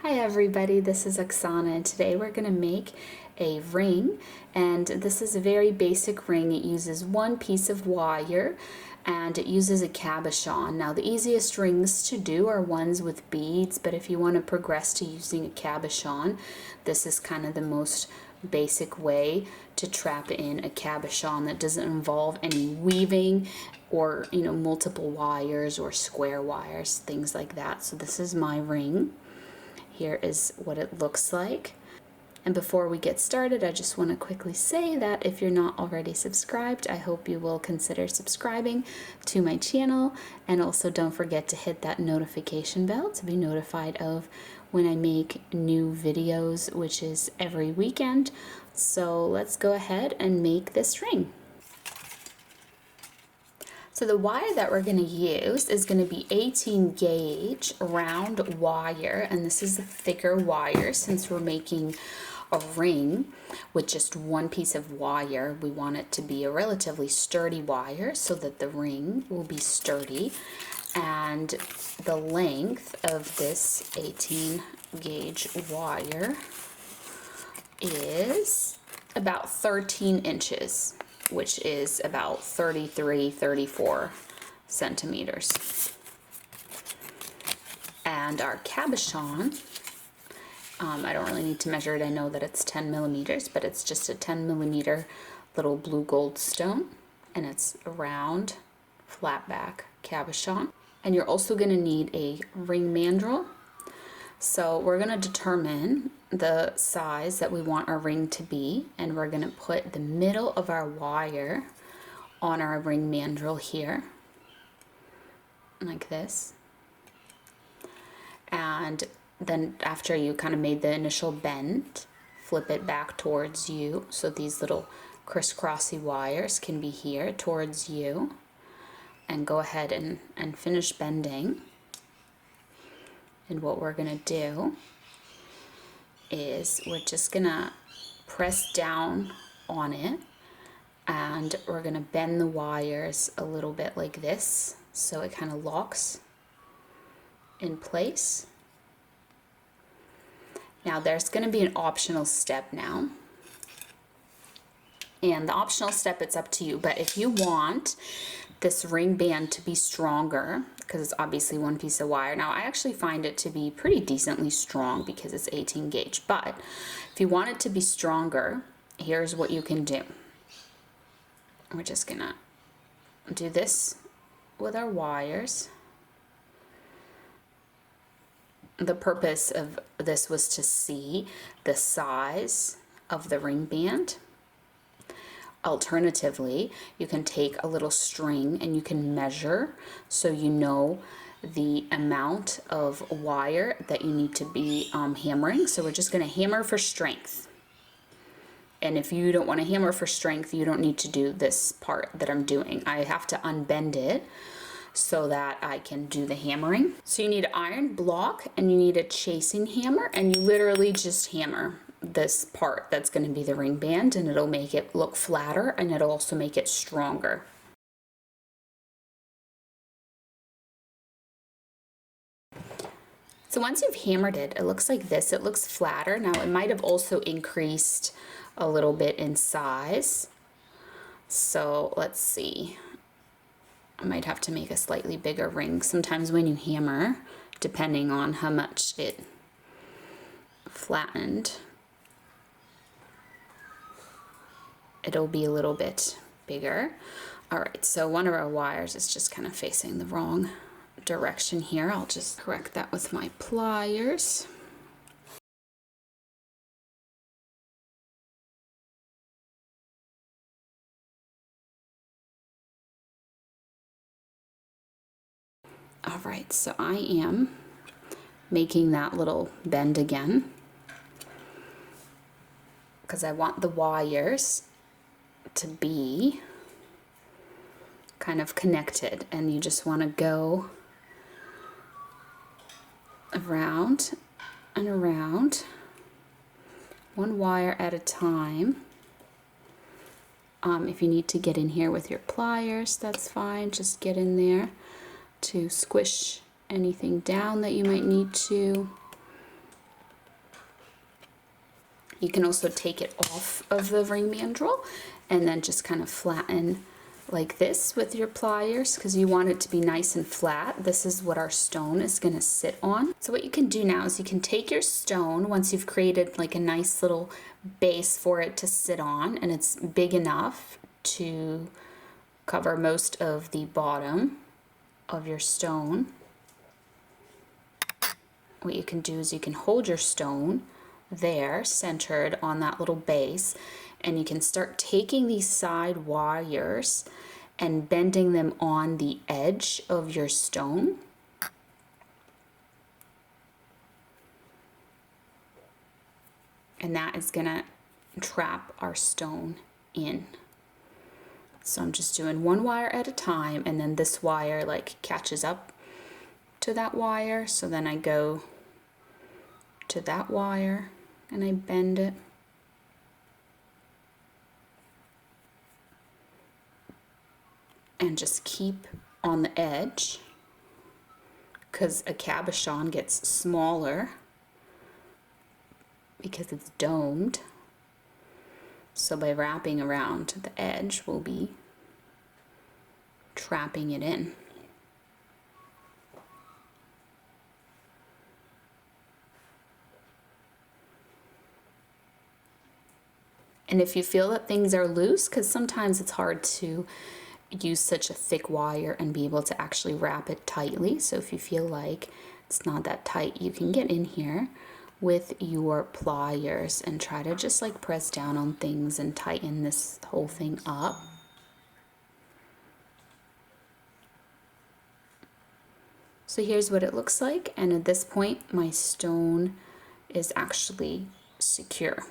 Hi everybody, this is Oksana and today we're going to make a ring, and this is a very basic ring. It uses one piece of wire and it uses a cabochon. Now the easiest rings to do are ones with beads, but if you want to progress to using a cabochon, this is kind of the most basic way to trap in a cabochon that doesn't involve any weaving or multiple wires or square wires, things like that. So this is my ring. Here is what it looks like. And before we get started, I just want to quickly say that if you're not already subscribed, I hope you will consider subscribing to my channel, and also don't forget to hit that notification bell to be notified of when I make new videos, which is every weekend. So let's go ahead and make this ring. So the wire that we're going to use is going to be 18 gauge round wire, and this is a thicker wire since we're making a ring with just one piece of wire. We want it to be a relatively sturdy wire so that the ring will be sturdy, and the length of this 18 gauge wire is about 13 inches. Which is about 34 centimeters. And our cabochon, I don't really need to measure it. I know that it's 10 millimeters, but it's just a 10 millimeter little Blue Goldstone, and it's a round, flat back cabochon. And you're also going to need a ring mandrel. So we're going to determine the size that we want our ring to be, and we're going to put the middle of our wire on our ring mandrel here, like this. And then after you kind of made the initial bend, flip it back towards you, so these little crisscrossy wires can be here towards you, and go ahead and finish bending. And what we're going to do is we're just going to press down on it, and we're going to bend the wires a little bit like this so it kind of locks in place. Now there's going to be an optional step now. And the optional step, it's up to you, but if you want this ring band to be stronger, because it's obviously one piece of wire. Now I actually find it to be pretty decently strong because it's 18 gauge, but if you want it to be stronger, here's what you can do. We're just gonna do this with our wires. The purpose of this was to see the size of the ring band. Alternatively, you can take a little string and you can measure so you know the amount of wire that you need to be hammering. So we're just going to hammer for strength. And if you don't want to hammer for strength, you don't need to do this part that I'm doing. I have to unbend it so that I can do the hammering. So you need an iron block and you need a chasing hammer, and you literally just hammer this part that's going to be the ring band, and it'll make it look flatter, and it'll also make it stronger. So once you've hammered it, it looks like this. It looks flatter. Now it might have also increased a little bit in size. So let's see. I might have to make a slightly bigger ring. Sometimes when you hammer, depending on how much it flattened, it'll be a little bit bigger. All right, so one of our wires is just kind of facing the wrong direction here. I'll just correct that with my pliers. All right, so I am making that little bend again because I want the wires to be kind of connected, and you just want to go around and around, one wire at a time. If you need to get in here with your pliers, that's fine. Just get in there to squish anything down that you might need to. You can also take it off of the ring mandrel and then just kind of flatten like this with your pliers because you want it to be nice and flat. This is what our stone is going to sit on. So what you can do now is you can take your stone once you've created like a nice little base for it to sit on, and it's big enough to cover most of the bottom of your stone. What you can do is you can hold your stone there centered on that little base, and you can start taking these side wires and bending them on the edge of your stone. And that is gonna trap our stone in. So I'm just doing one wire at a time, and then this wire like catches up to that wire. So then I go to that wire and I bend it. And just keep on the edge because a cabochon gets smaller because it's domed. So by wrapping around the edge, we'll be trapping it in. And if you feel that things are loose, because sometimes it's hard to use such a thick wire and be able to actually wrap it tightly. So if you feel like it's not that tight, you can get in here with your pliers and try to just like press down on things and tighten this whole thing up. So here's what it looks like, and at this point my stone is actually secure.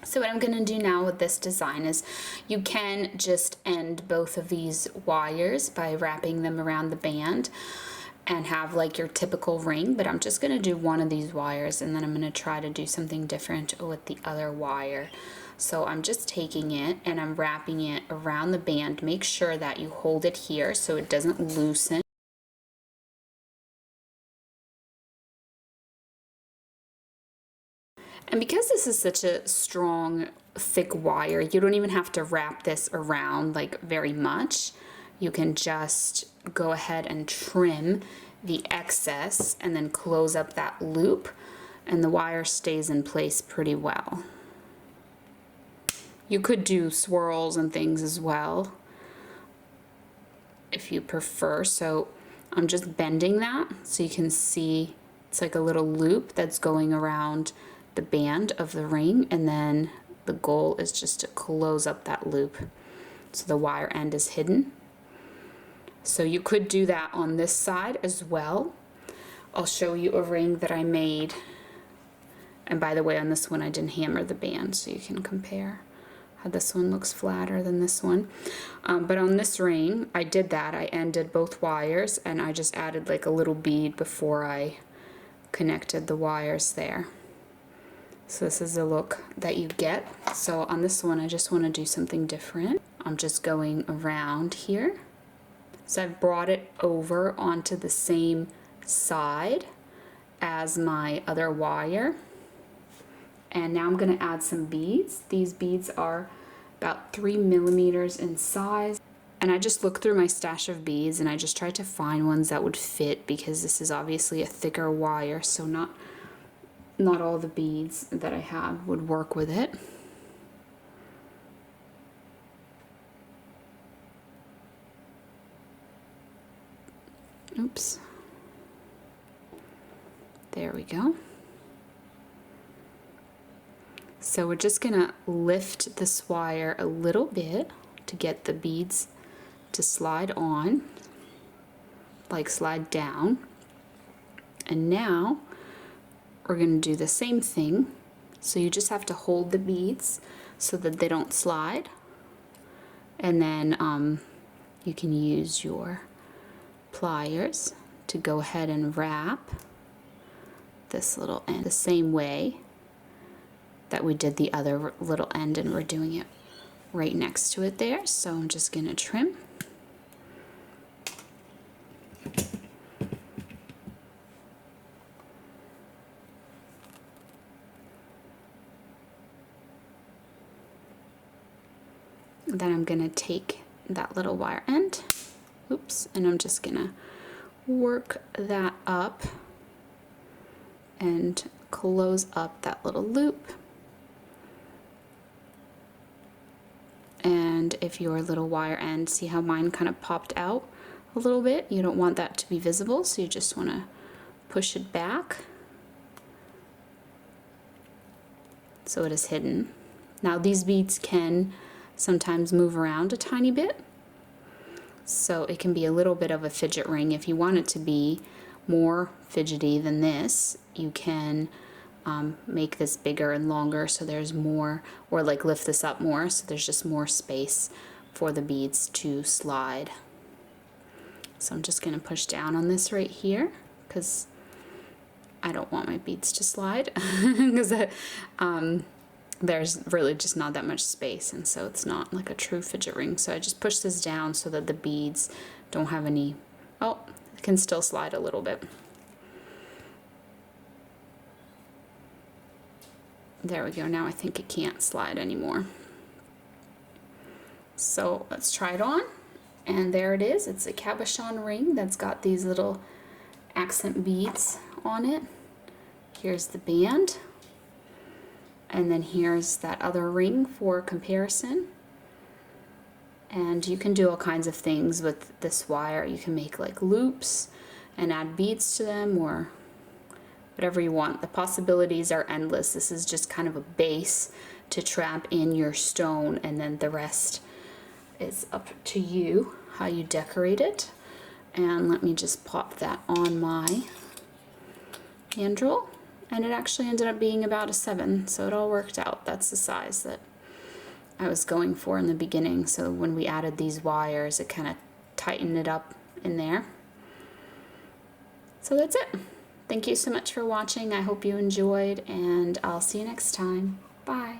So what I'm going to do now with this design is you can just end both of these wires by wrapping them around the band and have like your typical ring, but I'm just going to do one of these wires and then I'm going to try to do something different with the other wire. So I'm just taking it and I'm wrapping it around the band. Make sure that you hold it here so it doesn't loosen. And because this is such a strong, thick wire, you don't even have to wrap this around like very much. You can just go ahead and trim the excess and then close up that loop, and the wire stays in place pretty well. You could do swirls and things as well if you prefer. So I'm just bending that so you can see it's like a little loop that's going around the band of the ring, and then the goal is just to close up that loop so the wire end is hidden. So you could do that on this side as well. I'll show you a ring that I made, and by the way, on this one I didn't hammer the band, so you can compare how this one looks flatter than this one. But on this ring I did that. I ended both wires and I just added like a little bead before I connected the wires there. So this is the look that you get. So on this one, I just want to do something different. I'm just going around here. So I've brought it over onto the same side as my other wire. And now I'm going to add some beads. These beads are about 3 millimeters in size. And I just looked through my stash of beads and I just tried to find ones that would fit because this is obviously a thicker wire, so not all the beads that I had would work with it. Oops. There we go. So we're just gonna lift this wire a little bit to get the beads to slide on, like slide down. And now we're going to do the same thing. So you just have to hold the beads so that they don't slide, and then you can use your pliers to go ahead and wrap this little end the same way that we did the other little end, and we're doing it right next to it there. So I'm just going to trim. Then I'm gonna take that little wire end, oops, and I'm just gonna work that up and close up that little loop. And if your little wire end, see how mine kind of popped out a little bit? You don't want that to be visible, so you just want to push it back so it is hidden. Now these beads can sometimes move around a tiny bit, so it can be a little bit of a fidget ring. If you want it to be more fidgety than this, you can make this bigger and longer so there's more, or like lift this up more so there's just more space for the beads to slide. So I'm just going to push down on this right here because I don't want my beads to slide because there's really just not that much space, and so it's not like a true fidget ring. So I just push this down so that the beads don't have any, oh, it can still slide a little bit. There we go. Now I think it can't slide anymore. So let's try it on. And there it is. It's a cabochon ring that's got these little accent beads on it. Here's the band. And then here's that other ring for comparison. And you can do all kinds of things with this wire. You can make like loops and add beads to them, or whatever you want. The possibilities are endless. This is just kind of a base to trap in your stone, and then the rest is up to you how you decorate it. And let me just pop that on my mandrel, and it actually ended up being about a 7, so it all worked out. That's the size that I was going for in the beginning, so when we added these wires it kind of tightened it up in there. So that's it. Thank you so much for watching. I hope you enjoyed, and I'll see you next time. Bye.